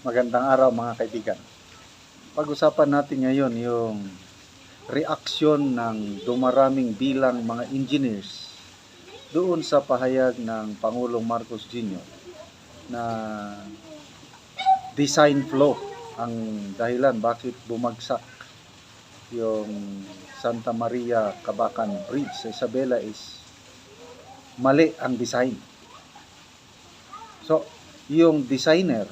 Magandang araw mga kaibigan. Pag-usapan natin ngayon yung reaksyon ng dumaraming bilang mga engineers doon sa pahayag ng Pangulong Marcos Jr. na design flaw ang dahilan bakit bumagsak yung Santa Maria Cabacan Bridge sa Isabela is mali ang design. So, yung designer,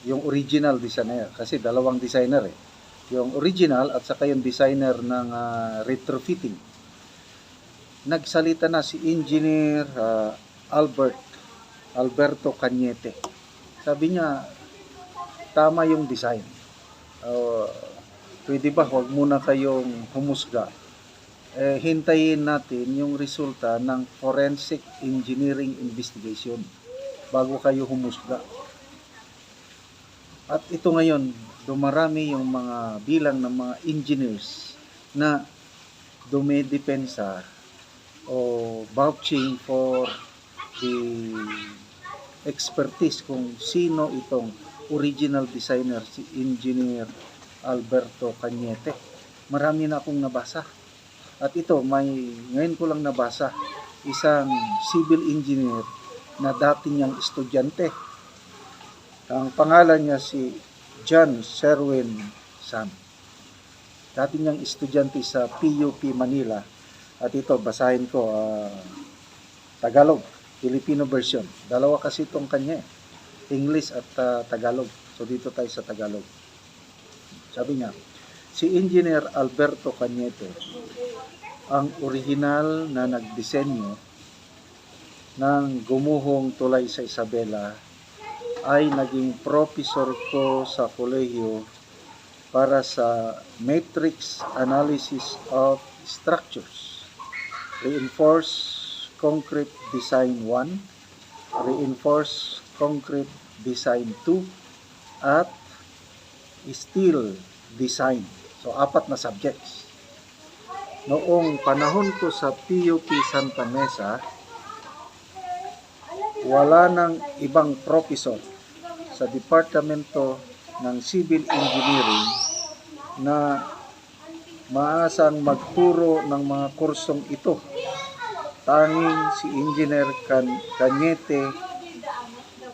yung original designer, kasi dalawang designer yung original at saka yung designer ng retrofitting. Nagsalita na si Engineer Alberto Cañete. Sabi niya, tama yung design. Pwede ba huwag muna kayong humusga? Hintayin natin yung resulta ng forensic engineering investigation bago kayo humusga. At ito ngayon, dumarami yung mga bilang ng mga engineers na dumedepensa o vouching for the expertise kung sino itong original designer, si Engineer Alberto Cañete. Marami na akong nabasa. At ito, ngayon ko lang nabasa, isang civil engineer na dati niyang estudyante. Ang pangalan niya si John Sherwin Sam. Dati niyang estudyante sa PUP Manila. At ito, basahin ko, Tagalog, Filipino version. Dalawa kasi itong kanya, English at Tagalog. So dito tayo sa Tagalog. Sabi niya, si Engineer Alberto Cañete, ang original na nagdisenyo ng gumuhong tulay sa Isabela, ay naging professor ko sa kolehiyo para sa matrix analysis of structures, reinforced concrete design 1, reinforced concrete design 2, at steel design. So, 4 na subjects. Noong panahon ko sa PUP Santa Mesa, wala nang ibang professor sa Departamento ng Civil Engineering na maasang magturo ng mga kursong ito. Tanging si Engineer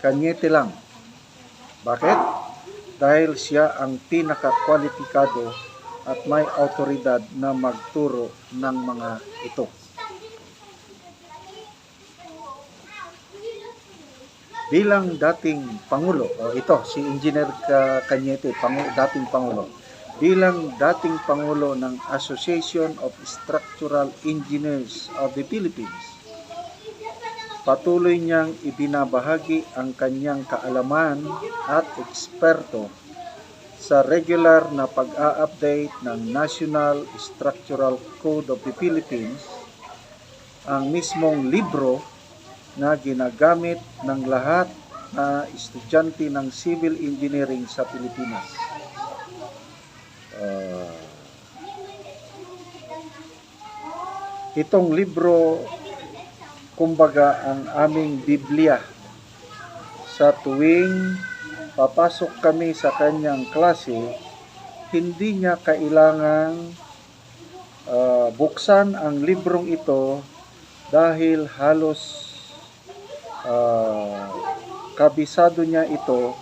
Cañete lang. Bakit? Dahil siya ang pinaka-kwalipikado at may autoridad na magturo ng mga ito. Bilang dating Pangulo, ito si Engineer Cañete, dating Pangulo. Bilang dating Pangulo ng Association of Structural Engineers of the Philippines, patuloy niyang ibinabahagi ang kanyang kaalaman at eksperto sa regular na pag-a-update ng National Structural Code of the Philippines, ang mismong libro na ginagamit ng lahat na estudyante ng civil engineering sa Pilipinas. Itong libro, kumbaga, ang aming Biblia. Sa tuwing papasok kami sa kanyang klase, hindi niya kailangang buksan ang librong ito dahil halos kabisado niya ito,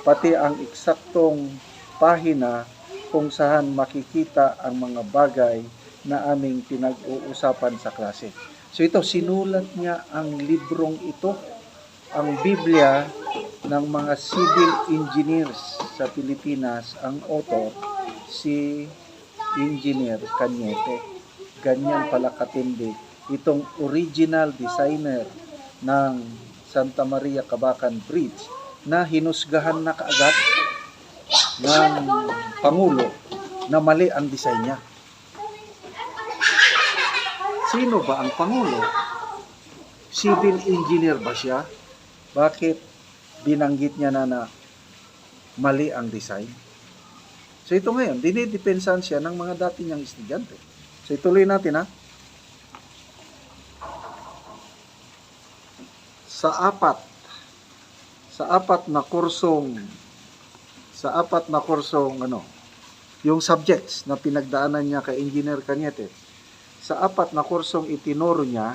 pati ang eksaktong pahina kung saan makikita ang mga bagay na aming pinag-uusapan sa klase. So ito, sinulat niya ang librong ito, ang Biblia ng mga civil engineers sa Pilipinas. Ang author, si Engineer Cañete. Ganyan pala katindi itong original designer ng Santa Maria Cabacan Bridge na hinusgahan na kaagad ng Pangulo na mali ang design niya. Sino ba ang Pangulo? Civil engineer ba siya? Bakit binanggit niya na mali ang design? So ito ngayon, dinidepensahan siya ng mga dati niyang estudyante. So ituloy natin ha. Sa apat na kursong sa 4 na kursong yung subjects na pinagdaanan niya kay Engineer Cañete, sa 4 na kursong itinuro niya,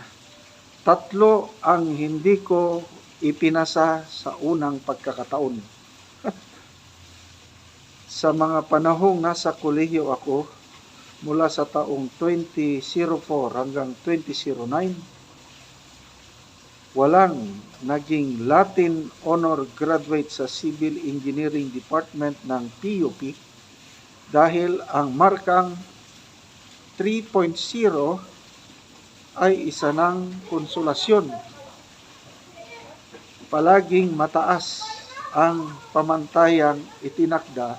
3 ang hindi ko ipinasa sa unang pagkakataon. Sa mga panahong nasa kolehiyo ako, mula sa taong 2004 hanggang 2009, walang naging Latin Honor Graduate sa Civil Engineering Department ng PUP dahil ang markang 3.0 ay isa ng konsolasyon. Palaging mataas ang pamantayang itinakda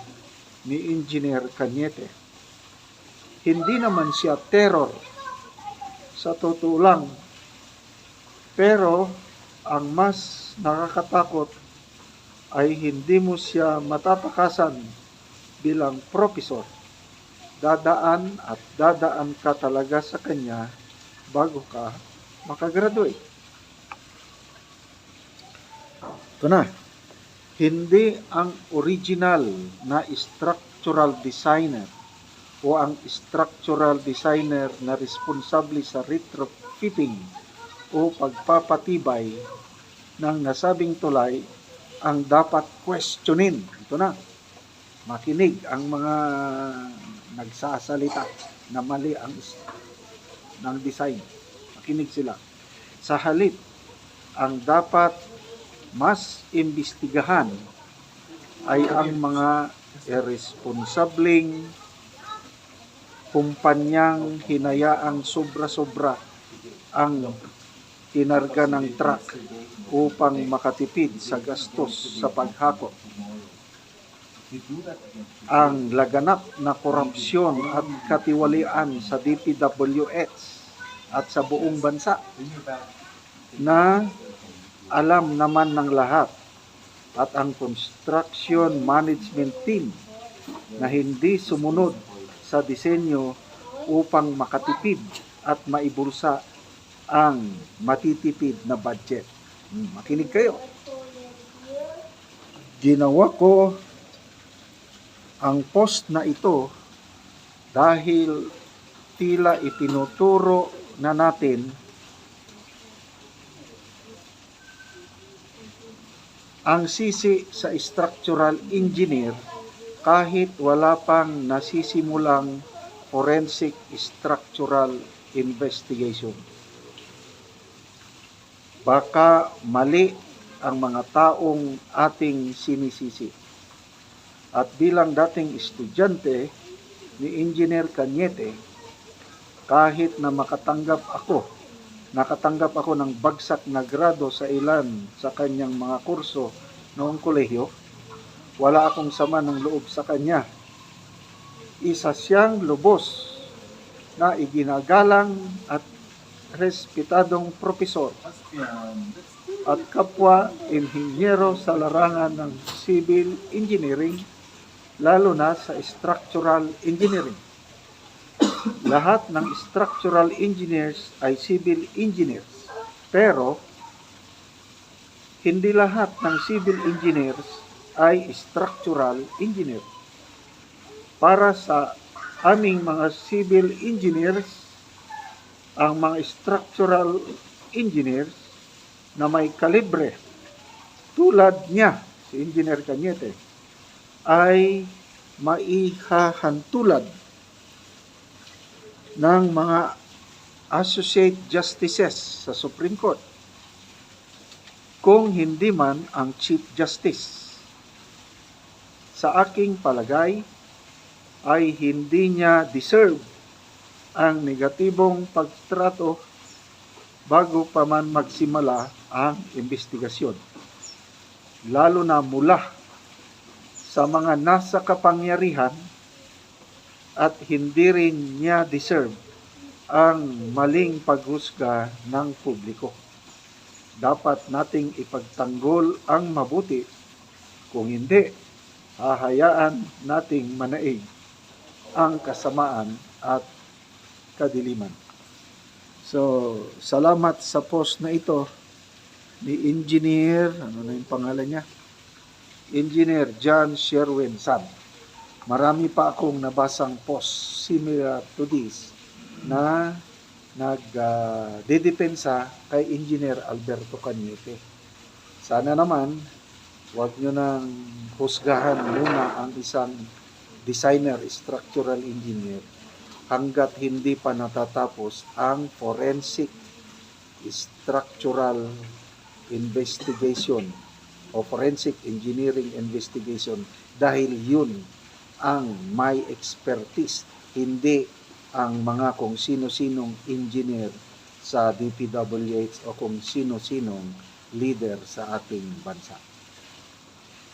ni Engineer Cañete. Hindi naman siya terror, sa totoo lang. Pero ang mas nakakatakot ay hindi mo siya matatakasan bilang profesor. Dadaan at dadaan ka talaga sa kanya bago ka makagraduate. Ito na. Hindi ang original na structural designer o ang structural designer na responsable sa retrofitting o pagpapatibay ng nasabing tulay ang dapat questionin. Ito na, makinig ang mga nagsasalita na mali ng design. Makinig sila. Sa halip, ang dapat mas imbestigahan ay ang mga irresponsableng kumpanyang hinayaang sobra-sobra ang kinarga ng truck upang makatipid sa gastos sa paghakot. Ang laganap na korupsyon at katiwalian sa DPWH at sa buong bansa na alam naman ng lahat, at ang construction management team na hindi sumunod sa disenyo upang makatipid at maibulsa ang matitipid na budget. Makinig kayo. Ginawa ko ang post na ito dahil tila itinuturo na natin ang sisi sa structural engineer kahit wala pang nasisimulang forensic structural investigation. Baka mali ang mga taong ating sinisisi. At bilang dating estudyante ni Engineer Cañete, kahit na nakatanggap ako ng bagsak na grado sa ilan sa kanyang mga kurso noong kolehiyo, wala akong sama ng loob sa kanya. Isa siyang lubos na iginagalang at respetadong profesor at kapwa inhinyero sa larangan ng civil engineering, lalo na sa structural engineering. Lahat ng structural engineers ay civil engineers, pero hindi lahat ng civil engineers ay structural engineer. Para sa aming mga civil engineers, ang mga structural engineers na may kalibre tulad niya, si Engineer Cañete, ay maihahantulad ng mga associate justices sa Supreme Court, kung hindi man ang Chief Justice. Sa aking palagay, ay hindi niya deserve ang negatibong pagtrato bago pa man magsimula ang investigasyon, lalo na mula sa mga nasa kapangyarihan, at hindi rin niya deserve ang maling paghusga ng publiko. Dapat nating ipagtanggol ang mabuti, kung hindi, hahayaan nating manaig ang kasamaan at kadiliman. So, salamat sa post na ito ni Engineer, ano na yung pangalan niya? Engineer John Sherwin San. Marami pa akong nabasang post similar to this na nagdedepensa kay Engineer Alberto Cañete. Sana naman huwag nyo nang husgahan muna ang isang designer, structural engineer hanggat hindi pa natatapos ang forensic structural investigation o forensic engineering investigation, dahil yun ang may expertise, hindi ang mga kung sino-sinong engineer sa DPWH o kung sino-sinong leader sa ating bansa.